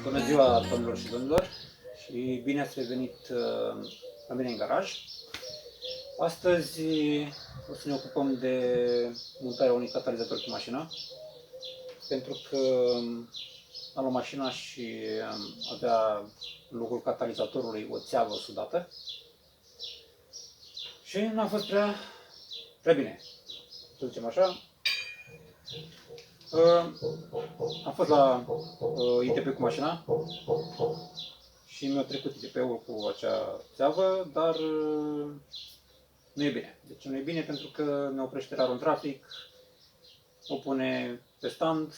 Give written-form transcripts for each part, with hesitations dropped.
Bună ziua, domnilor și domnilor, și bine ați revenit la mine în garaj. Astăzi o să ne ocupăm de montarea unui catalizator pe mașină, pentru că am luat mașina și avea în locul catalizatorului o țeavă sudată și n-a fost prea bine, să zicem așa. Am fost la ITP cu mașina și mi-a trecut ITP-ul cu acea țeavă, dar nu e bine. Deci nu e bine pentru că ne oprește rarul în trafic, o pune pe stand,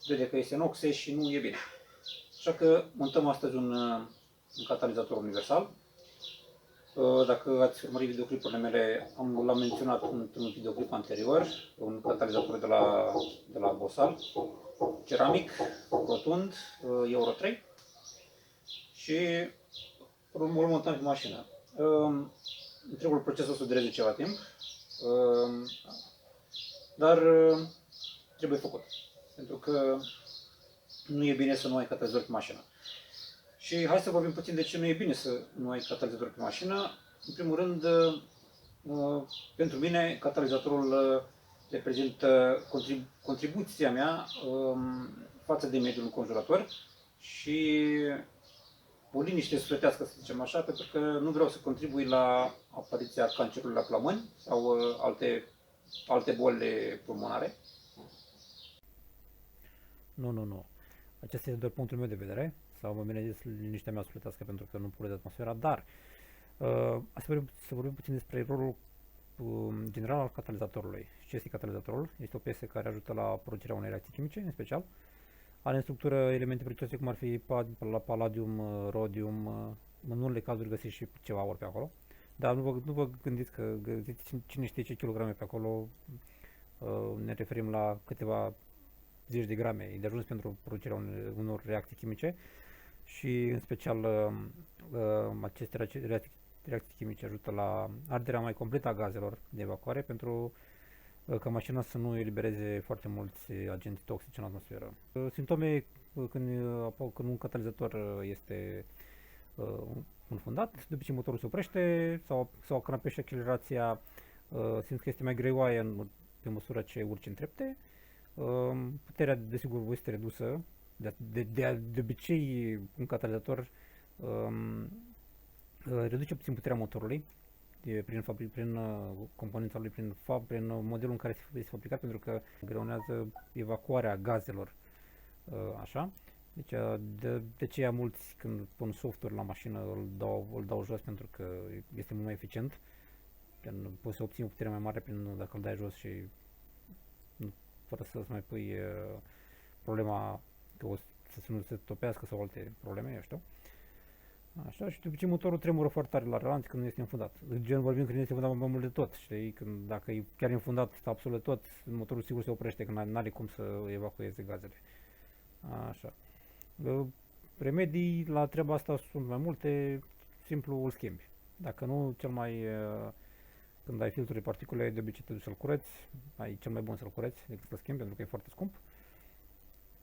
vede că este în oxe și nu e bine. Așa că montăm astăzi un catalizator universal. Dacă ați urmărit videoclipurile mele, l-am menționat într-un videoclip anterior, un catalizator de la Bosal, ceramic, rotund, Euro 3 și îl montăm pe mașină. Întregul proces o să dureze ceva timp, dar trebuie făcut, pentru că nu e bine să nu ai catalizator pe mașină. Și hai să vorbim puțin de ce nu e bine să nu ai catalizator pe mașină. În primul rând, pentru mine, catalizatorul reprezintă contribuția mea față de mediul înconjurător și o liniște sufletească, să zicem așa, pentru că nu vreau să contribui la apariția cancerului la plămâni sau alte boli pulmonare. Nu. Acesta este doar punctul meu de vedere, sau mai bine zis, liniștea mea sufletească, pentru că nu poluează atmosfera, dar să vorbim puțin despre rolul general al catalizatorului. Ce este catalizatorul? Este o piesă care ajută la producerea unei reacții chimice, în special. Are în structură elemente prețioase, cum ar fi palladium, rodium, în unele cazuri găsiți și ceva ori pe acolo. Dar nu vă gândiți că găsiți cine știe ce kilograme pe acolo, ne referim la câteva zeci de grame, e de ajuns pentru producerea unor reacții chimice și în special aceste reacții chimice ajută la arderea mai completă a gazelor de evacuare pentru ca mașina să nu elibereze foarte mulți agenți toxici în atmosferă. Simptome când un catalizator este înfundat, după ce motorul se oprește sau crampește accelerația, simți că este mai greoaie pe măsură ce urci în trepte. Puterea, desigur, este redusă. De obicei, un catalizator reduce puțin puterea motorului prin componența lui, prin modelul în care este fabricat, pentru că greunează evacuarea gazelor. Așa. Deci, de aceea mulți, când pun software la mașină, îl dau jos, pentru că este mult mai eficient. Poți să obții o putere mai mare dacă îl dai jos și fără să-ți mai pui problema că să nu se topească sau alte probleme, eu știu. Așa, și după ce motorul tremură foarte tare la relanț când este înfundat. Gen vorbim când este înfundat mai mult de tot, știi? Când, dacă e chiar înfundat absolut tot, motorul sigur se oprește, că n-are cum să evacueze gazele. Așa. Remedii la treaba asta sunt mai multe, simplu îl schimbi. Dacă nu, când ai filtrul de particule, de obicei te duci să-l cureți, ai cel mai bun să-l cureți decât să-l schimbi, pentru că e foarte scump.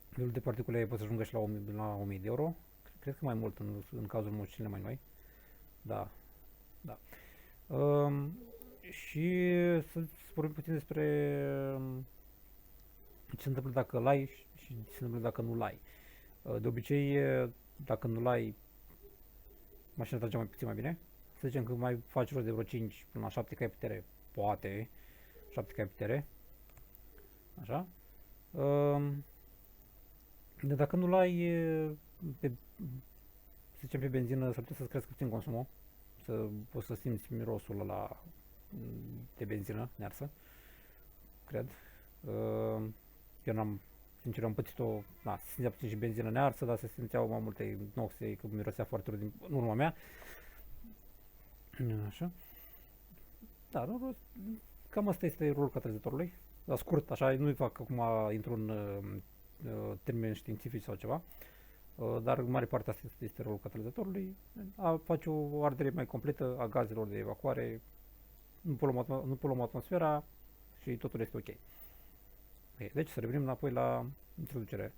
Filtrul de particule poate să ajungă și la 1000 de euro, cred că mai mult în cazul mașinile mai noi. Da. Și să vorbim puțin despre ce se întâmplă dacă îl ai și ce se întâmplă dacă nu-l ai. De obicei, dacă nu-l ai, mașina trage mai puțin mai bine. Să zicem că mai faci rost de vreo 5 până la 7 cai putere, poate 7 cai putere, așa. Dacă nu-l ai, să zicem pe benzină, s-ar putea să-ți crească puțin consumul, poți să simți mirosul ăla de benzină nearsă, cred. Eu sincer, am pățit-o, se simțea puțin și benzină nearsă, dar se simțeau mai multe noxe, că mirosea foarte urât în urma mea. Așa. Da, cam asta este rolul catalizatorului. La scurt, așa, nu-i fac acum, intru în termeni științifici sau ceva, dar în mare parte asta este rolul catalizatorului. Face o ardere mai completă a gazelor de evacuare, nu poluăm atmosfera și totul este ok. Ok, deci să revenim înapoi la introducere.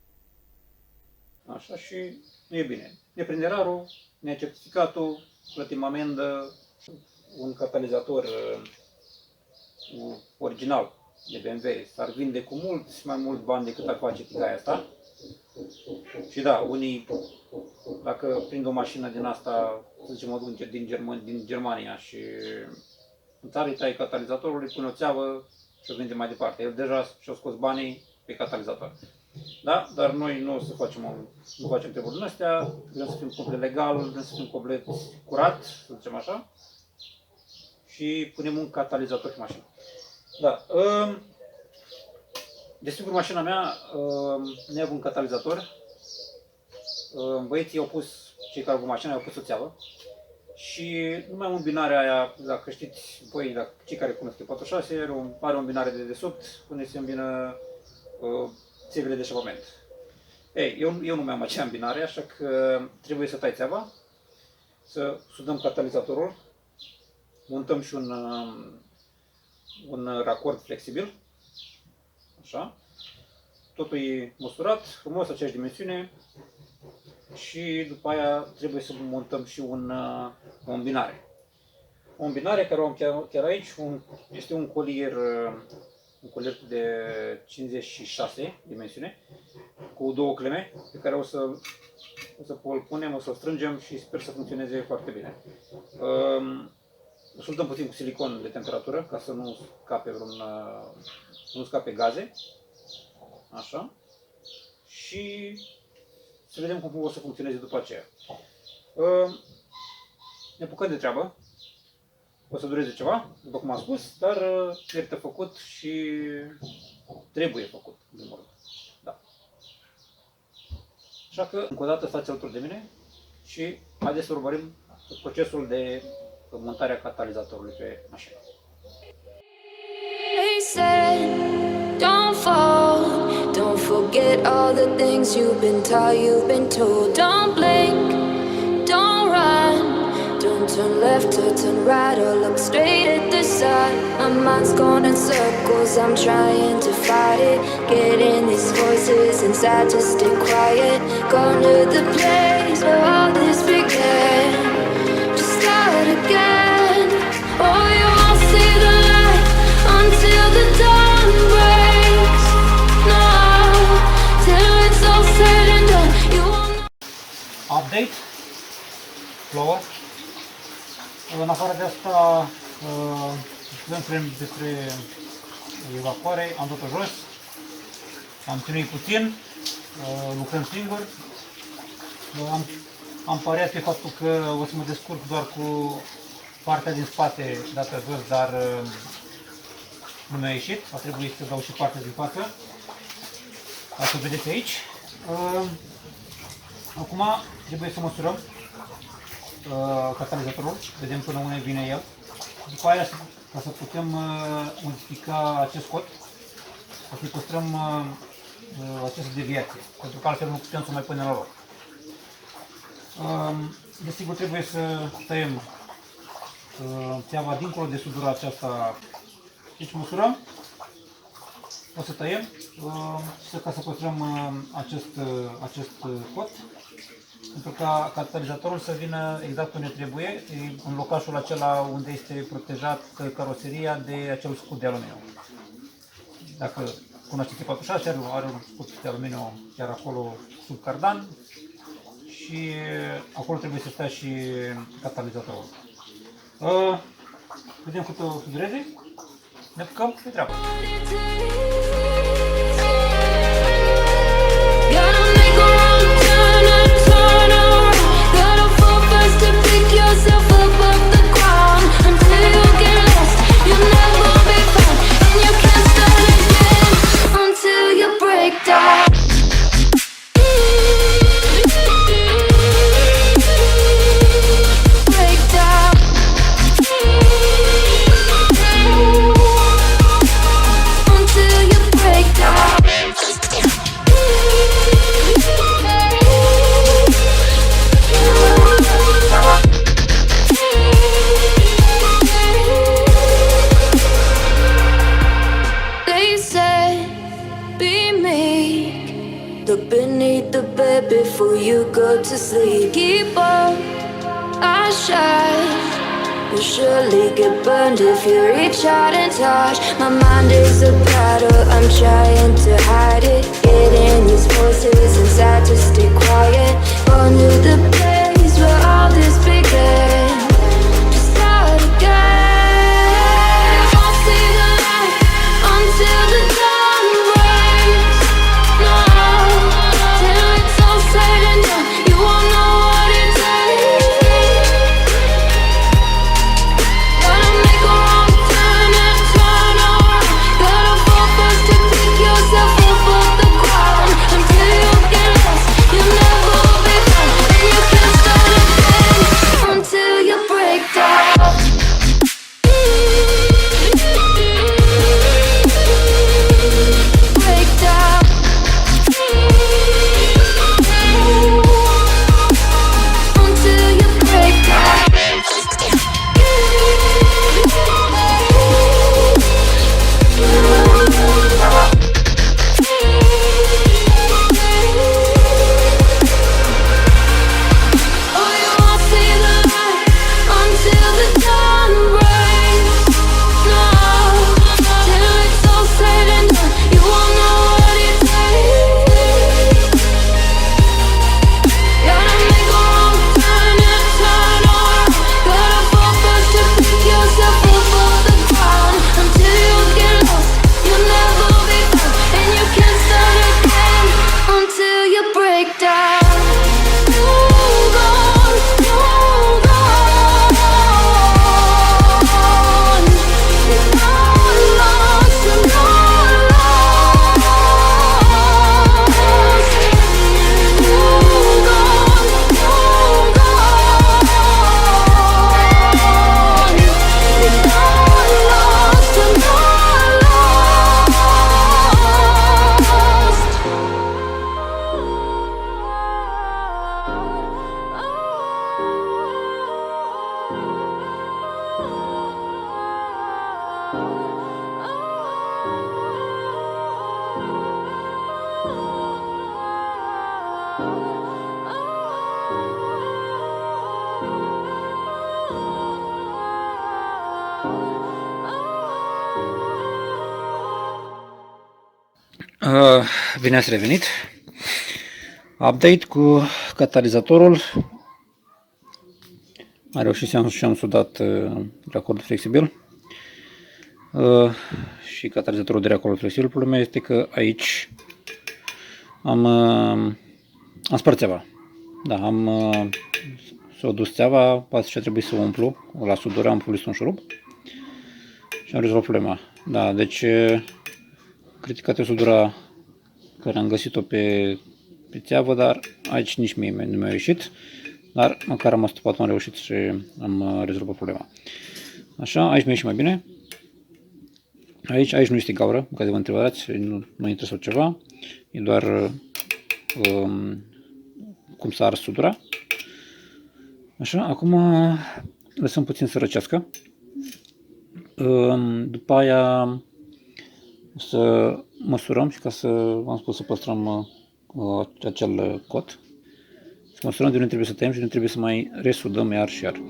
Așa, și nu e bine. Ne prinde rarul, necertificatul, plătim amendă, un catalizator original de BMW s-ar vinde cu mulți mai mulți bani decât ar face tigaia asta. Și da, unii, dacă prind o mașină din asta, să zicem, o duc din Germania și în țară îi tai catalizatorul, îi pune o țeavă și o vinde mai departe. El deja și-a scos banii pe catalizator. Da? Dar noi nu o să nu facem treburi din astea, vrem să fim complet legal, vrem să fim complet curat, să zicem așa, și punem un catalizator pe mașină. Da. Desigur, mașina mea, neavând un catalizator, băieții au pus, cei care au avut mașina, au pus o țeavă și numai în binarea aia, dacă știți, voi, dacă cei care cunosc 46, are un binare de desubt, unde se îmbină țevile de eșapament. Ei, eu nu mi-am acea îmbinare, așa că trebuie să tai țeava, să sudăm catalizatorul, montăm și un racord flexibil, așa, totul e măsurat, frumos, aceeași dimensiune și după aia trebuie să montăm și o îmbinare. O îmbinare care o am chiar aici, este un colier de 56 dimensiune, cu două cleme pe care o să îl punem, o să-l strângem și sper să funcționeze foarte bine. O să-l dăm puțin cu silicon de temperatură ca să nu scape gaze. Așa. Și să vedem cum o să funcționeze după aceea. Ne apucăm de treabă. O să dureze ceva, după cum am spus, dar merită făcut și trebuie făcut, de mult. Da. Așa că, încă o dată, stați alături de mine și haideți să urmărim procesul de montare a catalizatorului pe mașină. Don't fall, don't forget all the things you've been taught, you've been told. Don't blink, don't run, don't turn left or turn right or look straight at the sun. My mind's going in circles, I'm trying to fight it. Getting these voices inside to stay quiet. Gone to the place where all this began. Just start again. Oh, you won't see the light until the dawn breaks. No, till it's all said and done. You won't. Update. Plouă. În afară de asta, vrem despre evacuare, am dat-o jos, am ținut puțin, lucrăm singur, am pariat pe faptul că o să mă descurc doar cu partea din spate dată jos, dar nu mi-a ieșit, a trebuit să dau și partea din față, așa o vedeți aici. Acum trebuie să măsurăm catalizatorul, vedem până unde vine el. După aia, ca să putem modifica acest cod, să păstrăm această deviație, pentru că altfel nu putem să mai punem la loc. Desigur, trebuie să tăiem țeava dincolo de sudura aceasta. Deci măsurăm, o să tăiem ca să păstrăm acest cod, pentru ca catalizatorul să vină exact unde trebuie, în locașul acela unde este protejat caroseria de acel scut de aluminiu. Dacă cunoașteți 46, are un scut de aluminiu chiar acolo sub cardan și acolo trebuie să stea și catalizatorul. Vedem cât o să dureze, ne apucăm de treabă. Until you be meek. Look beneath the bed before you go to sleep. Keep on, I shine. You'll surely get burned if you reach out and touch. My mind is a battle, I'm trying to hide it. Getting these voices inside to stay quiet. On to the place where all this began. To start again. Won't see the light until the dawn breaks. No, till it's all said and done, you won't know what it takes. Gotta make a wrong turn and turn around. Gotta fall first to pick yourself up off the ground. Until you get lost, you'll never be found. And you can't start again until you break down. Break down. Until you break down. Oh, you won't see the light until the dawn breaks. No, till it's all said and done, you won't know what it takes. Gotta make a wrong turn and turn around. Gotta fall first to pick yourself up off the ground. Until you get lost, you'll never be found. And you can't start again until you break down. Hold on, hold on. You're not lost, you're not lost. Hold on, hold on. You're not lost, you're not Bine ați revenit. Update cu catalizatorul. Am reușit și am sudat reacordul flexibil și catalizatorul de reacord flexibil. Problema este că aici am spart țeava. Da, s-a dus țeava, asta ce trebuie să o umplu. La sudură am pus un șurub și am rezolvat problema. Da, deci criticată sudura care am găsit-o pe țeavă, dar aici nici mie nu mi-a ieșit, dar măcar am astupat, am reușit și am rezolvat problema. Așa, aici mi-a ieșit mai bine. Aici nu este gaură, în caz de vă întrebați, nu mă interesă ceva, e doar cum s-a ars sudura. Așa, acum lăsăm puțin să răcească. După aia o să măsurăm și ca să, v-am spus, să păstrăm acel cot. Să măsurăm de unde trebuie să tăiem și de unde trebuie să mai resudăm iar și iar.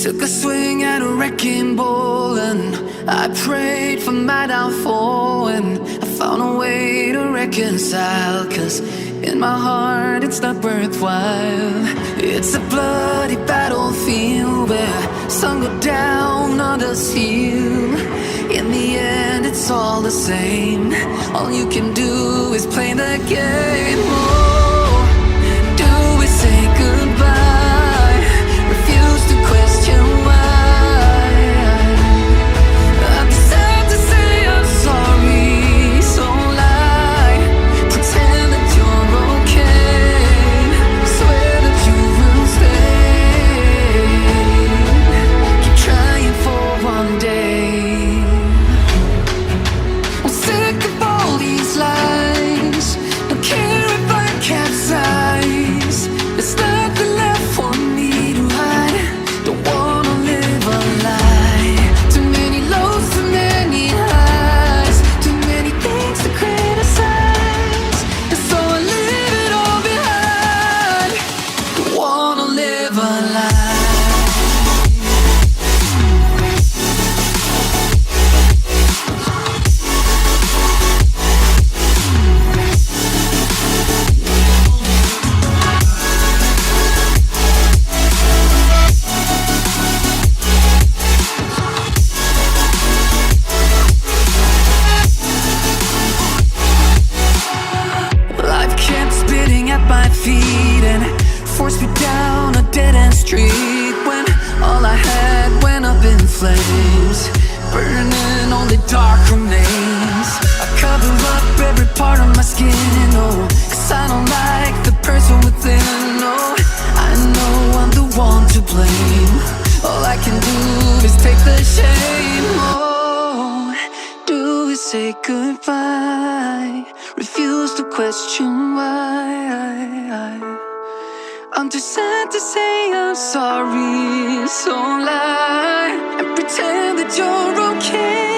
Took a swing at a wrecking ball and I prayed for my downfall and I found a way to reconcile, 'cause in my heart it's not worthwhile. It's a bloody battlefield where some go down, others heal. In the end it's all the same. All you can do is play the game. Oh, do we say goodbye? Refuse to question why. I deserve to say I'm sorry, so lie. Pretend that you're okay. Swear that you will stay. Keep trying for one day. I'm sick of all these lies. Don't care if I feet and forced me down a dead-end street when all I had went up in flames, burning only dark remains. I cover up every part of my skin, oh, 'cause I don't like the person within, oh. I know I'm the one to blame. All I can do is take the shame, oh. Do we say goodbye? Refuse to question why. I'm too sad to say I'm sorry, so lie and pretend that you're okay.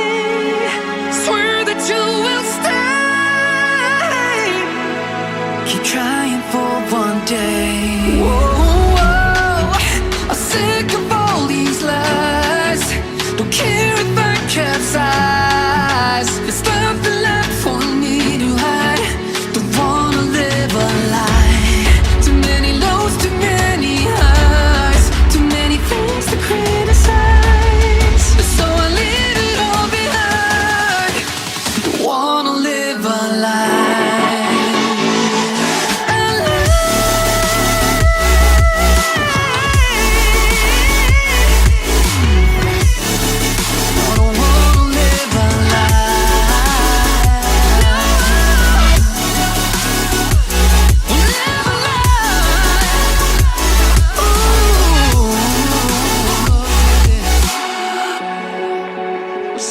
Swear that you will stay. Keep trying for one day. Whoa, I'm sick of all these lies. Don't care if I capsize. There's nothing left for me to hide. Don't wanna live a lie. Too many lows, too many highs, too many things to criticize. So I leave it all behind. Don't wanna live a lie.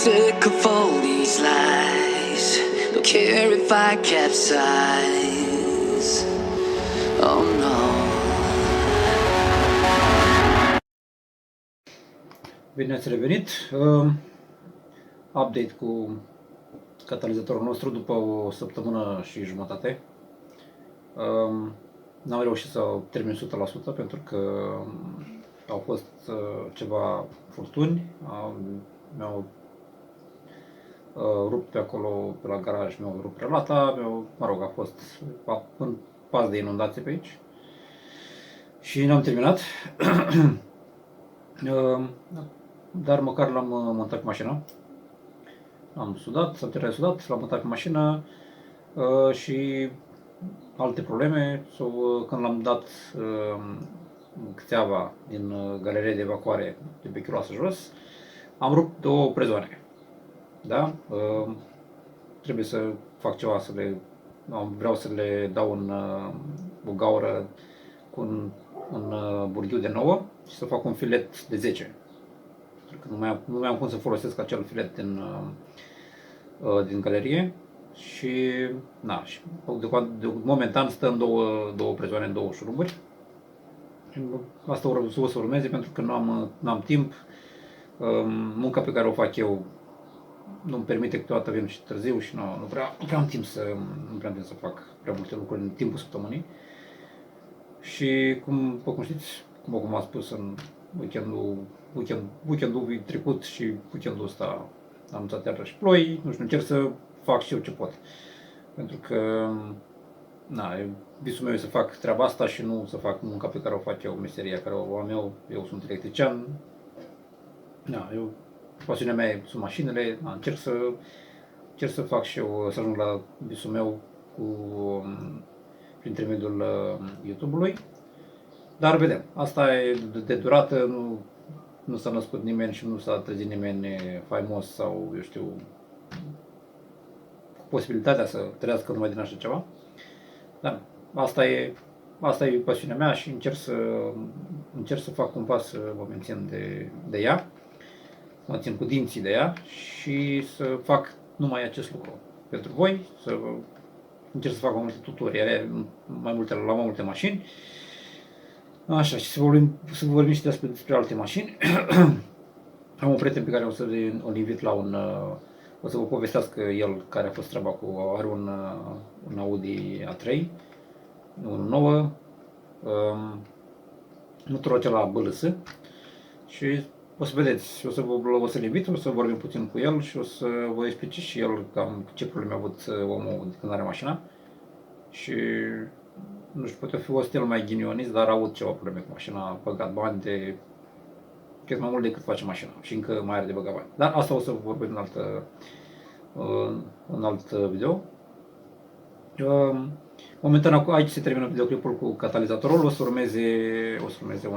Sick of all these lies. Don't care if I capsize. Oh no. Bine ați revenit. Update cu catalizatorul nostru după o săptămână și jumătate. N-am reușit să termin 100% pentru că au fost ceva furtuni. Mi-au rupt pe acolo, pe la garaj, mi-au rupt relata, mă rog, a fost un pas de inundație pe aici și n-am terminat. Dar măcar l-am montat pe mașină. Am sudat, s-a terminat sudat, l-am montat pe mașină și alte probleme. Când l-am dat câteava din galerie de evacuare de pe chiloasă jos, am rupt două prezoane. Da? Trebuie să fac ceva, vreau să le dau o gaură cu un burghiu de 9 și să fac un filet de 10. Pentru că nu mai am cum să folosesc acel filet din galerie și momentan stă în două prezoane, în două șuruburi. Asta o să urmeze pentru că nu am timp. Munca pe care o fac eu nu-mi permite, câteodată vin și târziu și nu prea am timp să fac prea multe lucruri în timpul săptămânii. Și cum știți, cum am spus, în weekendul trecut și weekendul ăsta am dat iarăși ploi, nu știu, încerc să fac și eu ce pot. Pentru că visul meu e să fac treaba asta și nu să fac munca pe care o fac eu, meseria care o am eu sunt electrician. Pasiunea mea sunt mașinile, încerc să fac și eu, să ajung la visul meu prin intermediul YouTube-ului. Dar vedem, asta e de durată, nu s-a născut nimeni și nu s-a trezit nimeni faimos sau, eu știu, cu posibilitatea să trăiască numai din așa ceva. Dar asta e pasiunea mea și încerc să fac cumva să mă mențin de ea, să mă țin cu dinții de ea și să fac numai acest lucru pentru voi, să încerc să fac mai multe tutoriale, la mai multe mașini. Așa, și să vorbim și despre alte mașini. Am un prieten pe care o să-l invit la o să vă povestească el care a fost treaba are un Audi A3, un nouă, motorul acela BLS și o să vedeți, o să-l invit, o să vorbim puțin cu el și o să vă explice și el cam ce probleme a avut omul când are mașina. Și nu știu, poate fi fost el mai ghinionist, dar a avut ceva probleme cu mașina, a băgat bani cred mai mult decât face mașina și încă mai are de băgat bani. Dar asta o să vorbim în alt video. Momentan aici se termină videoclipul cu catalizatorul, o să urmeze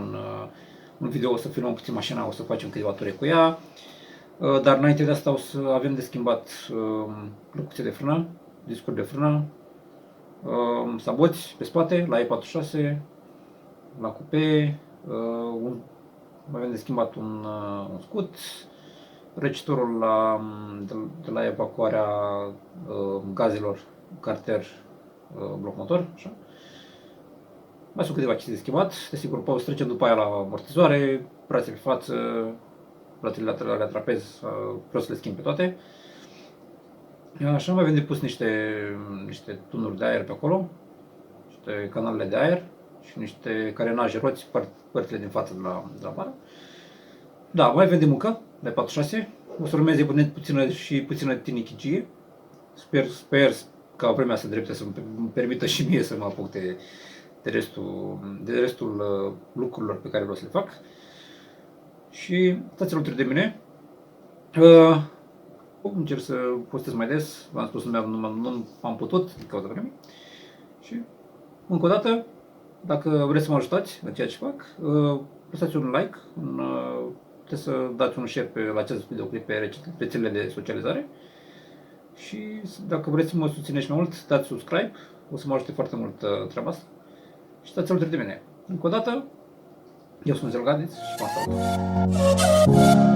un video, o să filmăm puțin mașina, o să facem câteva ture cu ea. Dar înainte de asta o să avem de schimbat lucruțe de frână, discuri de frână, saboți pe spate, la E46, la cupe, avem de schimbat un scut, răcitorul de la evacuarea gazelor, carter, bloc motor, așa. Mai sunt câteva chestii de schimbat, desigur, să trecem după aia la amortizoare, brațe pe față, brațele laterale la trapez, vreau să le schimb pe toate. Așa, mai avem de pus niște tunuri de aer pe acolo, niște canalele de aer și niște carenaje roți, părțile din față de la bară. Da, mai avem de muncă, de 46, o să urmeze puțină tinichigie. Sper ca vremea să drepte să-mi permită și mie să mă apuc de restul lucrurilor pe care vreau să le fac. Și stați alături de mine. Încerc să postez mai des, v-am spus, nu am putut din cauza vremii. Și încă o dată, dacă vreți să mă ajutați la ceea ce fac, lăsați un like, puteți să dați un share la acest videoclip pe rețelele de socializare. Și dacă vreți să mă susțineți mai mult, dați subscribe, o să mă ajute foarte mult treaba asta. Și stați alături de mine. Încă o dată, eu sunt Zelgadiț și m-am salutat.